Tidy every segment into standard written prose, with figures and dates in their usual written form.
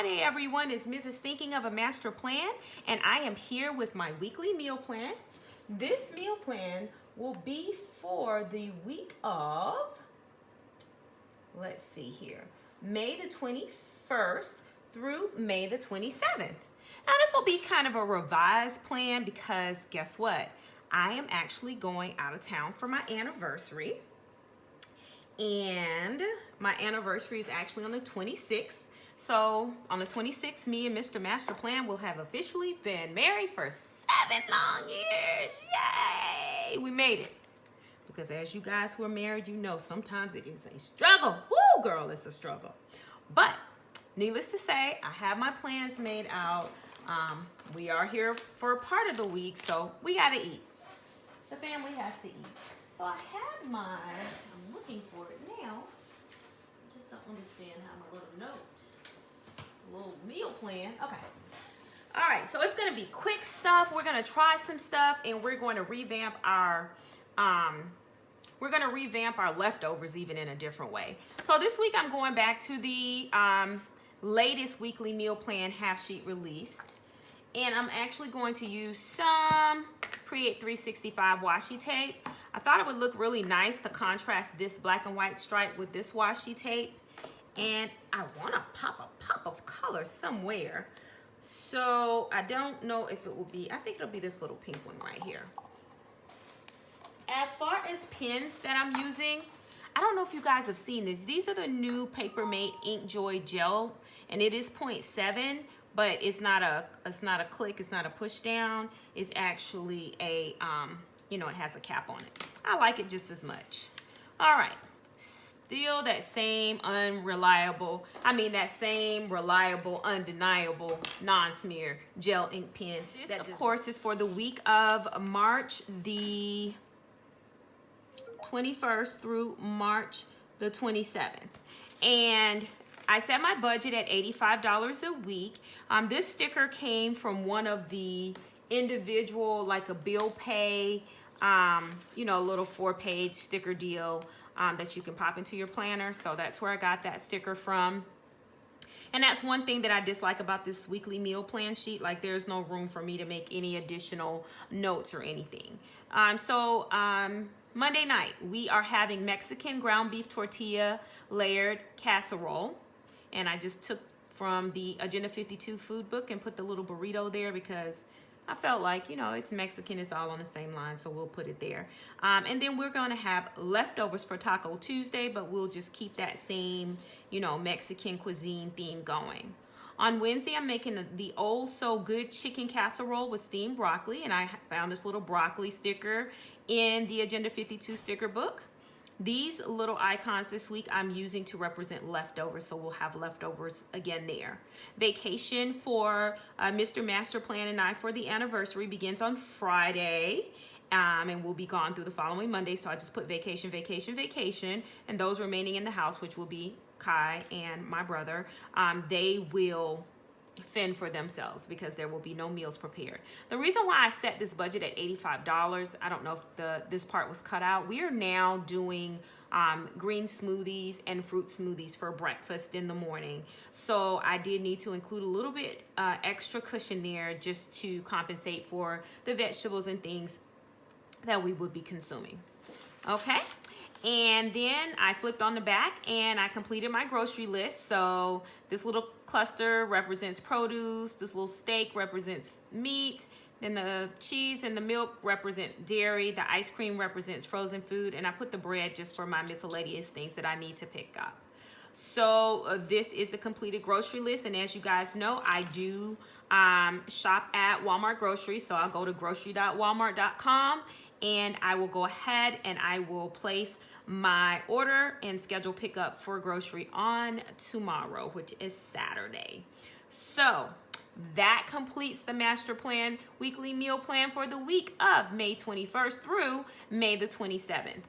Friday, everyone. It's Mrs. Thinking of a Master Plan, and I am here with my weekly meal plan. This meal plan will be for the week of, let's see here, May the 21st through May the 27th. Now, this will be kind of a revised plan because guess what? I am actually going out of town for my anniversary. And my anniversary is actually on the 26th. So on the 26th, me and Mr. Master Plan will have officially been married for 7 long years. Yay! We made it. Because as you guys who are married, you know sometimes it is a struggle. Woo, girl, it's a struggle. But needless to say, I have my plans made out. We are here for a part of the week, so we got to eat. The family has to eat. So I have I'm looking for it now. I just don't understand how my little notes, little meal plan. Okay. All right, so it's gonna be quick stuff. We're gonna try some stuff, and we're going to revamp our leftovers even in a different way. So this week I'm going back to the latest weekly meal plan half sheet released. And I'm actually going to use some Create 365 washi tape. I thought it would look really nice to contrast this black and white stripe with this washi tape. And I want to pop a pop of color somewhere. So I don't know if it will be, I think it'll be this little pink one right here. As far as pens that I'm using, I don't know if you guys have seen this. These are the new Papermate InkJoy Gel, and it is 0.7. But it's not a click, it's not a push down. It's actually a, it has a cap on it. I like it just as much. All right, still that same reliable, undeniable, non-smear gel ink pen. This, of course, is for the week of March the 21st through March the 27th. And I set my budget at $85 a week. This sticker came from one of the individual, like a bill pay, a little 4-page sticker deal that you can pop into your planner. So that's where I got that sticker from. And that's one thing that I dislike about this weekly meal plan sheet. Like, there's no room for me to make any additional notes or anything. Monday night, we are having Mexican ground beef tortilla layered casserole. And I just took from the Agenda 52 food book and put the little burrito there because I felt like, it's Mexican, it's all on the same line, so we'll put it there. And then we're gonna have leftovers for Taco Tuesday, but we'll just keep that same, Mexican cuisine theme going. On Wednesday, I'm making the Oh So Good chicken casserole with steamed broccoli, and I found this little broccoli sticker in the Agenda 52 sticker book. These little icons this week I'm using to represent leftovers, so we'll have leftovers again there. Vacation for Mr. Master Plan and I for the anniversary begins on Friday, and we'll be gone through the following Monday, so I just put vacation, vacation, vacation, and those remaining in the house, which will be Kai and my brother, they will fend for themselves because there will be no meals prepared. The reason why I set this budget at $85, I don't know if this part was cut out. We are now doing green smoothies and fruit smoothies for breakfast in the morning. So I did need to include a little bit extra cushion there just to compensate for the vegetables and things that we would be consuming. Okay. And then I flipped on the back and I completed my grocery list. So this little cluster represents produce. This little steak represents meat. Then the cheese and the milk represent dairy. The ice cream represents frozen food. And I put the bread just for my miscellaneous things that I need to pick up. So this is the completed grocery list. And as you guys know, I do shop at Walmart Groceries. So I'll go to grocery.walmart.com and I will go ahead and I will place my order and schedule pickup for grocery on tomorrow, which is Saturday. So that completes the master plan weekly meal plan for the week of May 21st through May the 27th.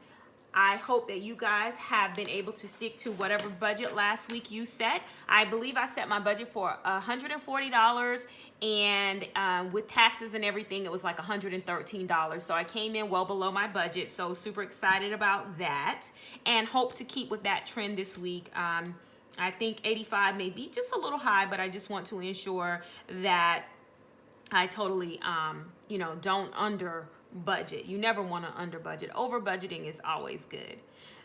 I hope that you guys have been able to stick to whatever budget last week you set. I believe I set my budget for $140, and with taxes and everything, it was like $113. So I came in well below my budget. So super excited about that, and hope to keep with that trend this week. I think 85 may be just a little high, but I just want to ensure that I totally, don't under budget. You never want to under budget. Over budgeting is always good.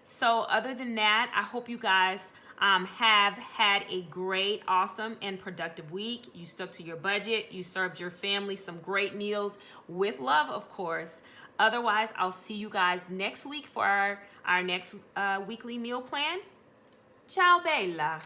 So other than that, I hope you guys have had a great, awesome, and productive week. You stuck to your budget. You served your family some great meals with love, of course. Otherwise, I'll see you guys next week for our next weekly meal plan. Ciao, Bella.